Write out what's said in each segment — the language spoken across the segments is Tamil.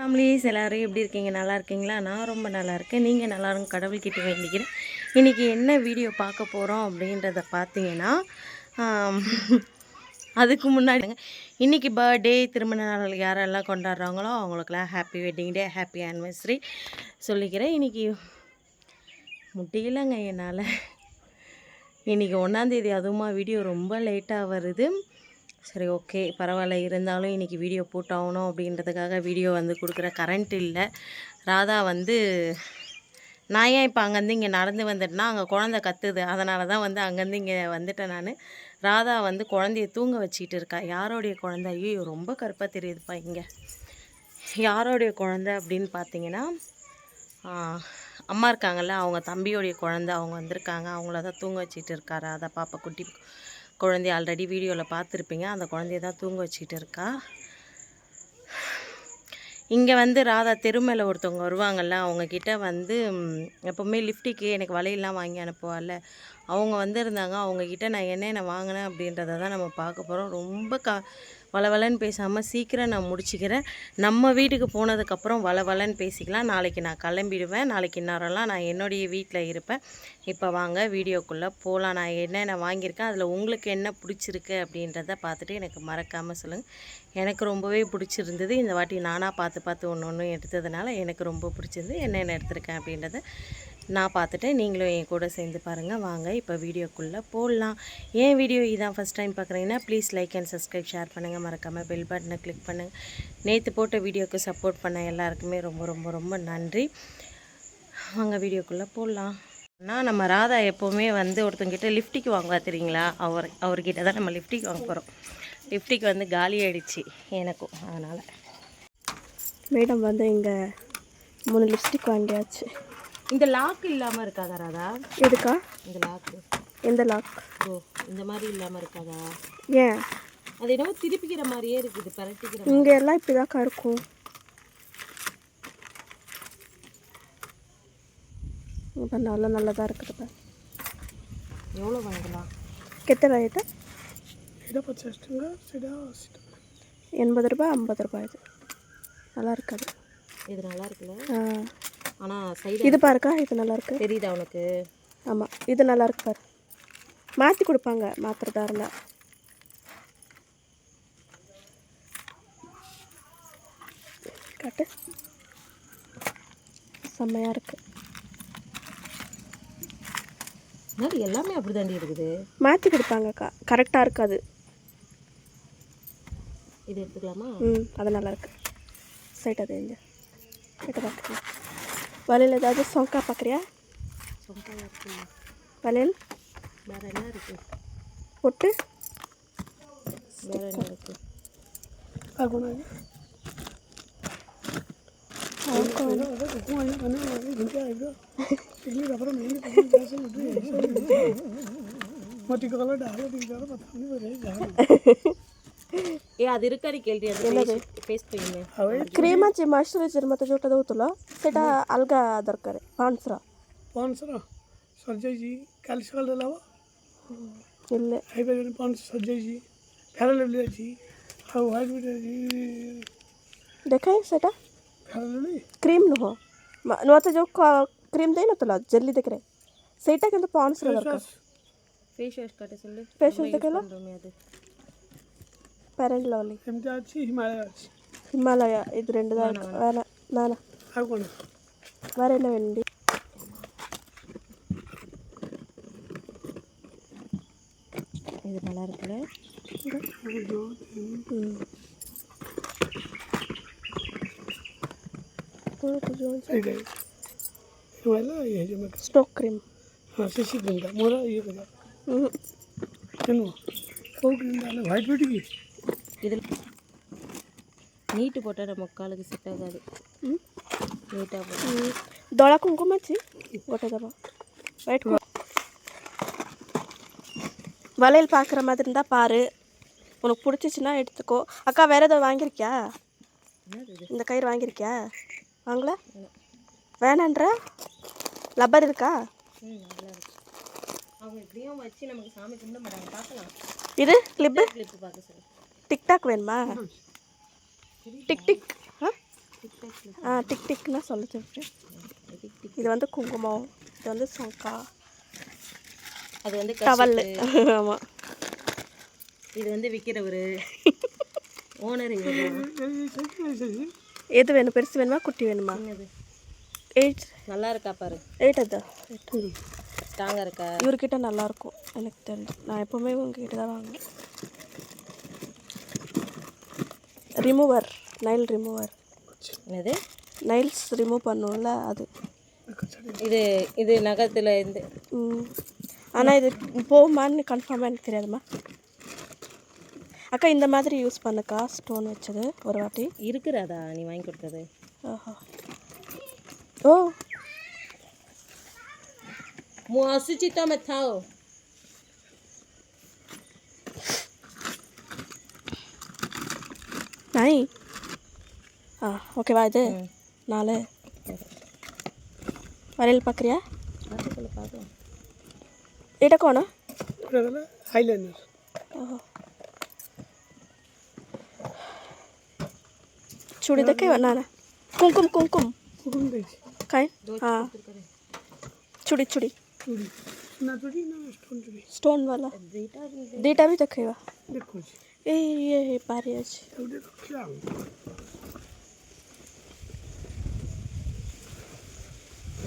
ஃபேமிலிஸ் எல்லோரும் எப்படி இருக்கீங்க? நல்லா இருக்கீங்களா? நான் ரொம்ப நல்லா இருக்கேன். நீங்கள் நல்லா இருங்க கடவுள்கிட்ட வேண்டிக்கிறேன். இன்றைக்கி என்ன வீடியோ பார்க்க போகிறோம் அப்படின்றத பார்த்தீங்கன்னா, அதுக்கு முன்னாடி இன்றைக்கி பர்த்டே திருமண நாள் யாரெல்லாம் கொண்டாடுறாங்களோ அவங்களுக்கெல்லாம் happy wedding day, happy anniversary சொல்லிக்கிறேன். இன்றைக்கி முடியலைங்க என்னால். இன்றைக்கி 1ஆந்தேதி, அதுவுமா வீடியோ ரொம்ப லேட்டாக வருது. சரி, ஓகே, பரவாயில்ல. இருந்தாலும் இன்றைக்கி வீடியோ போட்டாகணும் அப்படின்றதுக்காக வீடியோ கொடுக்குற. கரண்ட் இல்லை. ராதா நான் ஏன் இப்போ அங்கேருந்து இங்கே நடந்து வந்துட்டேன்னா, அங்கே குழந்தை கத்துது. அதனால தான் அங்கேருந்து இங்கே வந்துட்டேன் நான். ராதா குழந்தைய தூங்க வச்சிக்கிட்டு இருக்கா. யாரோடைய குழந்தை? ஐயோ, ரொம்ப கருப்பாக தெரியுதுப்பா இங்கே. யாரோடைய குழந்தை அப்படின்னு பார்த்தீங்கன்னா, அம்மா இருக்காங்கள்ல, அவங்க தம்பியோடைய குழந்தை. அவங்க வந்திருக்காங்க. அவங்கள தான் தூங்க வச்சிட்டு இருக்கா ராதா. பாப்பா குட்டி குழந்தைய ஆல்ரெடி வீடியோவில் பார்த்துருப்பீங்க. அந்த குழந்தைய தான் தூங்க வச்சுக்கிட்டு இருக்கா. இங்கே ராதா தெரு மேலே ஒருத்தவங்க வருவாங்கள்ல, அவங்கக்கிட்ட எப்போவுமே லிஃப்டிக்கு எனக்கு வலையெல்லாம் வாங்கி அனுப்புவாள்ல, அவங்க வந்திருந்தாங்க. அவங்கக்கிட்ட நான் என்னென்ன வாங்கினேன் அப்படின்றத தான் நம்ம பார்க்க போகிறோம். ரொம்ப வளவலன்னு பேசாமல் சீக்கிரம் நான் முடிச்சுக்கிறேன். நம்ம வீட்டுக்கு போனதுக்கப்புறம் வளவலன்னு பேசிக்கலாம். நாளைக்கு நான் கிளம்பிடுவேன். நாளைக்கு நேரம்லாம் நான் என்னுடைய வீட்டில் இருப்பேன். இப்போ வாங்க வீடியோக்குள்ளே போகலாம். நான் என்னென்ன வாங்கியிருக்கேன், அதில் உங்களுக்கு என்ன பிடிச்சிருக்கு அப்படின்றத பார்த்துட்டு எனக்கு மறக்காமல் சொல்லுங்கள். எனக்கு ரொம்பவே பிடிச்சிருந்தது. இந்த வாட்டி நானாக பார்த்து ஒன்று ஒன்று எடுத்ததுனால எனக்கு ரொம்ப பிடிச்சிருந்து. என்னென்ன எடுத்திருக்கேன் அப்படின்றத நான் பார்த்துட்டேன். நீங்களும் என் கூட சேர்ந்து பாருங்கள். வாங்க இப்போ வீடியோக்குள்ளே போடலாம். ஏன் வீடியோ இதான் ஃபஸ்ட் டைம் பார்க்குறீங்கன்னா please like and subscribe, share பண்ணுங்கள். மறக்காமல் பெல் பட்டனை கிளிக் பண்ணுங்கள். நேற்று போட்ட வீடியோவுக்கு சப்போர்ட் பண்ண எல்லாருக்குமே ரொம்ப ரொம்ப ரொம்ப நன்றி. வாங்க வீடியோக்குள்ளே போடலாம். ஆனால் நம்ம ராதா எப்போவுமே ஒருத்தங்கிட்ட லிஃப்டிக்கு வாங்குவா தெரியுங்களா? அவர்கிட்ட தான் நம்ம லிஃப்டிக்கு வாங்க போகிறோம். லிஃப்டிக்கு காலி ஆகிடுச்சு எனக்கும். அதனால் மேடம் இங்கே 3 லிப்ஸ்டிக் வாங்கியாச்சு. இந்த லாக் இல்லாமல் இருக்காதா ராதா? எதுக்கா இந்த லாக்கு? எந்த லாக்? ஓ, இந்த மாதிரி இல்லாமல் இருக்காதா? ஏன்? அது என்னவோ திருப்பிக்கிற மாதிரியே இருக்குது, பரட்டிக்கிற. இங்கே எல்லாம் இப்படி தான்க்கா இருக்கும். இப்போ நல்லதாக இருக்குது. எவ்வளோ வாங்கலாம்? கெட்ட ரேட்டு? 80 ரூபாய் 50 ரூபாய். இது நல்லா இருக்காது. இது நல்லா இருக்குல்ல? ஆனால் சைடு இது பாருக்கா, இது நல்லா இருக்கு. தெரியுதா உனக்கு? ஆமாம், இது நல்லா இருக்கு பாரு. மாற்றி கொடுப்பாங்க மாத்திரதா இருந்தால். காட்டு, செம்மையாக இருக்குது. எல்லாமே அப்படி தாண்டி இருக்குது. மாற்றி கொடுப்பாங்கக்கா, கரெக்டாக இருக்காது. இது எடுத்துக்கலாமா? அது நல்லா இருக்கு. சைட் அது எங்க கிட்ட பார்க்குறேன். வலையில் ஏதாவது சொங்கா பார்க்குறியா? சொங்கா இருக்கு. வலையில் வேறு என்ன இருக்குது? பொட்டு வேறு என்ன இருக்குது? ಅದು ಇರುಕಾರಿ ಕೇಳ್ರಿ. ಅದು ಫೇಸ್ ಕ್ರೀಮ್ ಕ್ರೀಮ್ ಹಚ್ಚಿ ಮಾಯಿಶ್ಚರೈಸರ್ ಮತ್ತೆ ಜೋಟ ದೌತಲ್ಲ ಸೇटा ಅಲ್ಗಾ ದರ್ಕಾರೆ. ಪಾನ್ಸರ ಸರ್ಜೈಜಿ ಕ್ಯಾಲ್ಸಿಕಲ್ ಅಲ್ಲವ ಇಲ್ಲ ಹೈಬೆನ್ ಪಾನ್ಸ್ ಸರ್ಜೈಜಿ ಫ್ಯಾರಲವ್ಲಿ ଅଛି ଆଉ ହ୍ୱାଇଟ୍ ବିଟ୍ ଅଛି. ଦେଖାଏ ସେଟା ଫ୍ୟାରଲವ್ଲି କ୍ରିମ୍ ନୁହଁ, ମୋତେ ଯେଉଁ କ୍ରିମ୍ ଦେଇନଥିଲା ଜେଲି ଦେଖିରେ, ସେଇଟା କିନ୍ତୁ ପାନ୍ସର ଦରକାର. ಫೇಸ್ ವಾಶ್ ಕಟ್ಟೆ ಸೊಲ್ಲು. ಫೇಸ್ ವಾಶ್ ತೆಗೆಲ್ಲ ಪೇರೆಂಟ್ ಲವ್ಲಿ ಎಮ್ಟಿ ಆಚಿ ಹಿಮಾಲಯ ಆಚಿ. ಹಿಮಾಲಯ ಇದು రెండు దాకా నానా ఆగొండి. வேற என்ன வேண்டி? இது நல்லா இருக்குல்ல? ಸ್ಟೋಕ್ ಕ್ರೀಮ್. ಹಾಂ, ಸಿಸಿ ಕ್ರೀಮ್ ಮೂರ ಈ ಕದ ಏನು ಸ್ಟೋಕ್ ಕ್ರೀಮ್ ಅಲ್ಲ, ವೈಟ್ ಬಿಟ್ಟಿಗೆ இதில் நீட்டு போட்டால் நம்ம காலுக்கு செட் ஆகாது. நீட்டாக போட்டு ದೊಳ ಕುಂಕುಮ ಹಚ್ಚಿ ಗೊತ್ತದವ ವೈಟ್. வலையில் பார்க்குற மாதிரி இருந்தால் பாரு, உனக்கு பிடிச்சிச்சின்னா எடுத்துக்கோ. அக்கா வேறு ஏதாவது வாங்கியிருக்கியா? இந்த கயிறு வாங்கியிருக்கியா? வாங்கல? வேணான்ற லப்பர் இருக்கா? அவங்க இப்படியும் வச்சு நமக்கு சாமி கும்பிட மாட்டாங்க. பார்க்கலாம். இது கிளிப்பு பார்க்க சார். டிக்டாக் வேணுமா? Tick tick. ஆ, டிக் டிக்னா சொல்ல சொல்கிறேன். இது வந்து குங்குமம், இது வந்து சங்கா, அது வந்து டவல். கஷ்டத்து. ஆமாம். இது வந்து விற்கிறவர் ஓனர். எது வேணும்? பெருசு வேணுமா குட்டி வேணுமா? என்னது 8 நல்லா இருக்கா பாரு, 8 அதான். ஸ்ட்ராங்காக இருக்கா? இவர்கிட்ட நல்லாயிருக்கும் எனக்கு தெரிஞ்சு. நான் எப்போவுமே உங்ககிட்ட தான் வாங்குவேன். Remover, Nile remover. என்னது? நைல்ஸ் ரிமூவ் பண்ணுவோம்ல அது. இது இது நகத்தில் இருந்து. ஆனால் இது போகுமான்னு கன்ஃபார்மாக எனக்கு தெரியாதுமா. அக்கா இந்த மாதிரி யூஸ் பண்ணுக்கா, ஸ்டோன் வச்சது ஒரு வாட்டி இருக்கிறதா நீ வாங்கி கொடுத்தது? ஓஹோ. ஓ मुआसिचिता में था वो। नहीं ஓகேவா இது 4 வரையில் பார்க்குறியா? பார்க்கலாம். এটা কোন? আইলাইনার। ওহো চুড়ি দেখে না না কুমকুম কুমকুম কুকুম দেখছি। কাই हाँ चूड़ी चूड़ी চুড়ি না চুড়ি না স্টোন চুড়ি। स्टोन वाला দুইটা भी দেখেবা দেখো এই পারে আছে ওটা রাখলাম।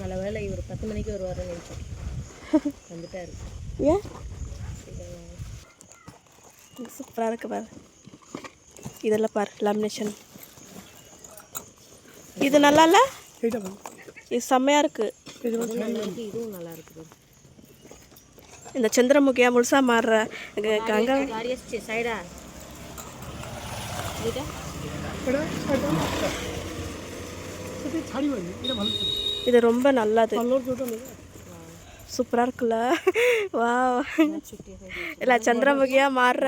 நல்ல வேலை இவர் 10 மணிக்கு வருவாருன்னு நினைச்சோம், வந்துட்டாரு. ஏன் சூப்பராக இருக்கு பாரு. இதெல்லாம் பாரு லேமினேஷன். இது நல்லா இல்லை? এইটা ভালো, இது செம்மையாக இருக்குது. இதுவும் நல்லா இருக்குது. இந்த சந்திரமுகியா முழுசா மாறுற கங்கா गाड़ी আসছে সাইডা এটা এটা এটা এটা ছাড়ি বানি, এটা ভালো ছিল। இது ரொம்ப நல்லது, কালার যেটা নেবে சூப்பராக இருக்குல்ல. வா छुट्टी है இல்லை சந்திரமுகியா மாறுற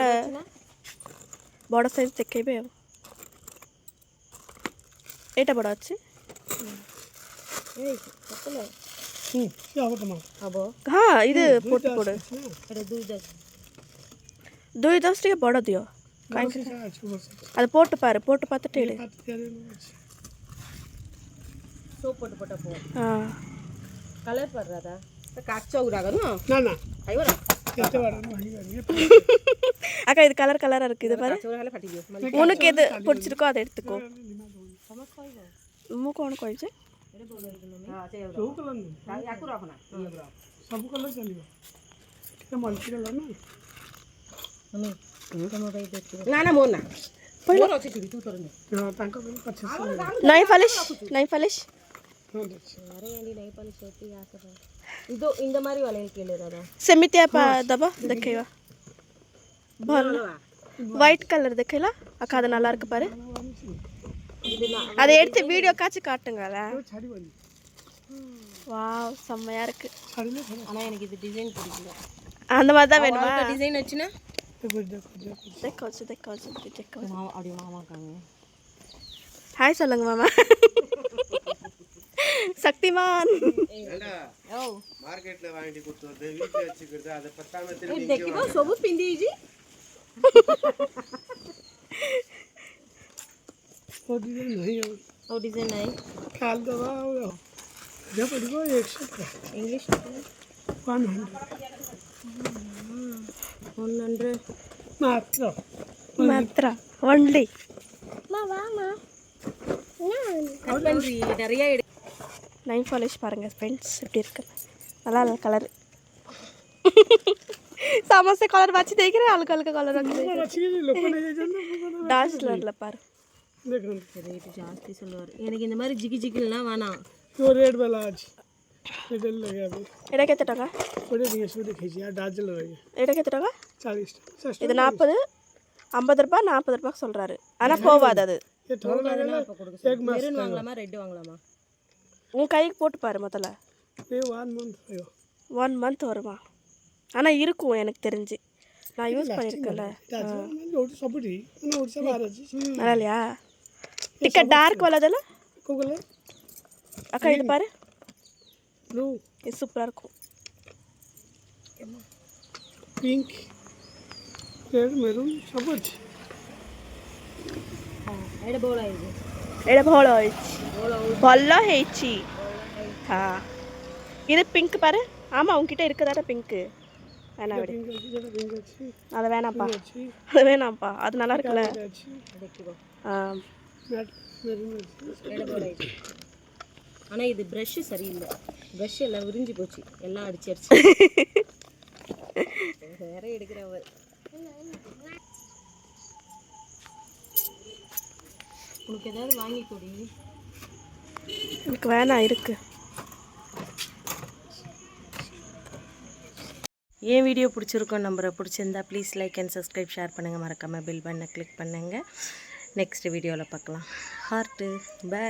বড় সাইজ দেখেবে। এটা বড় আছে। এই কতல হুম কি হবে তোমার? আবো হ্যাঁ இது போட்டு போடு। এটা 210 210 টাকা বড় দিও। কাইন্ডলি আছে বসে அது போட்டு பாரு, போட்டு பார்த்துட்டு எடு। কাট দিয়ে আছে சோப் போட்டு போட்டா போ கலர் படுறதா காச்சா உராகணும். না না ஐவரா খেতে পারে না ভাই ভাই அக்கா இது கலர் கலராக இருக்குது, இது பாரு। காச்சா உராகல ফাটি দিও உனக்கு எது பிடிச்சிருக்கோ அதை எடுத்துக்கோ। ମୁଁ କ'ଣ କହିଛି? हां சரி ସବୁ କଲର ନାହିଁ, याकू रखना ସବୁ କଲର ଚାଲିବ। এটা ମଲ୍ଟି କଲର ନା मम्मी ତମ ପାଇଁ ଦେଖି ନା ନା ମୋର ନା ମୋର ଅଛି ଚୁଡ଼ି ତୁ ତୋର ନେ। ହଁ ତାଙ୍କ ପାଇଁ 2500 ନାଇଁ ପାଲିଶ, ନାଇଁ ପାଲିଶ। ହଁ ଦେଖ अरे आंटी नहीं पालिश होती यहाँ से ಇದು இந்த மாதிரி வளையல் கேளு दादा ସେମିତିଆ ଦବ ଦେଖେଇବା। ଭଲ ஒயிட் கலர் ଦେଖେଇଲା அக்கா, அது நல்லா இருக்கு பாரு। அதை எடுத்து வீடியோ காட்சி காட்டுங்கள। ছাড়িবনি। வாவ் செம்மையா இருக்கு। ছাড়িলে ভালো। ஆனா எனக்கு இது டிசைன் பிடிக்கல, அந்த மாதிரி தான் வேணுமா? டிசைன் வச்சுனா দেখো দেখো দেখো দেখோ மாமா அப்படி மாமா காங்க ஹாய் சொல்லுங்க மாமா। சக்திமான் ஓ மார்க்கெட்ல வாங்கிட்டு கொடுத்தது வீட்ல வச்சிக்கிறது அதை பத்தாம திரும்பி देखिबो सब पिंदी जी वो डिजाइन नहीं है, ओ डिजाइन नहीं काल दवा ये पड़ेगा 100 इंग्लिश 100 मात्र மாத்திர ஒன்லி। கட் பண்ணி நிறைய எடு நைன் பாலிஷ் பாருங்க ஃப்ரெண்ட்ஸ் எப்படி இருக்கு, நல்லா இல்லை கலர்। समझ कलर बाची देख रहे हल्का हल्का कलर रख दे। अच्छी लोग नहीं जाना डांस कलर पार देख रहे ரேட் ஜாஸ்தி சொல்லுவார்। எனக்கு இந்த மாதிரி ஜிகி ஜிகிலாம் வேணாம்। तो रेड वाला आज इधर लगे अभी এটা কত টাকা? थोड़े दिन से देखिए यार डाजल लगे এটা কত টাকা? 40 இது 40 50 ரூபாய் 40 ரூபாய் சொல்றாரு, ஆனா போவாது அது। ये थोड़ा लगेगा एक मास மெரூன் வாங்கலாமா ரெட் வாங்கலாமா? உன் கைக்கு போட்டு பாரு முதல்ல। ये 1 मंथ है 1 மந்த் வருமா? ஆனால் இருக்கும் எனக்கு தெரிஞ்சு, நான் யூஸ் பண்ணியிருக்கேன்ல। डाजल सबडी ना ओडिसा बाहर अछि நல்லா இல்லையா? டிக்கெட் டார்க் வாலதல்ல को कलर அக்கா, இது பாரு ब्लू இது சூப்பராக இருக்கும்। पिंक रेड मेरून सब अछि हां एड बोला है ଏଇଟା ଭଲ ହେଇଛି ଭଲ ହେଇଛି ହଁ இது பிங்க் பாரு ஆமாம் உங்ககிட்ட இருக்கிறதாட்ட பிங்க்கு வேணாம் விடு பிங்க் ଅଛି ଯେଟା ପିଙ୍କ ଅଛି அது வேணாம்ப்பா ଅଛି அது வேணாம்ப்பா அது நல்லா இருக்குல்ல ଏଇଟା ଅଛି ஆ ମେରୁନ୍ ଅଛି ஆனால் இது ப்ரஷ்ஷு சரியில்லை ப்ரஷ் எல்லாம் விரிஞ்சு போச்சு எல்லாம் அடிச்சிருச்சு வேற எடுக்கிறவர் உனக்கு ஏதாவது வாங்கி கொடி எனக்கு வேணாம் இருக்கு என் வீடியோ பிடிச்சிருக்கோம் நம்பரை பிடிச்சிருந்தா please like and subscribe share பண்ணுங்கள் மறக்காமல் பில் பண்ண கிளிக் பண்ணுங்கள் நெக்ஸ்ட் வீடியோவில் பார்க்கலாம் ஹார்ட்டு பை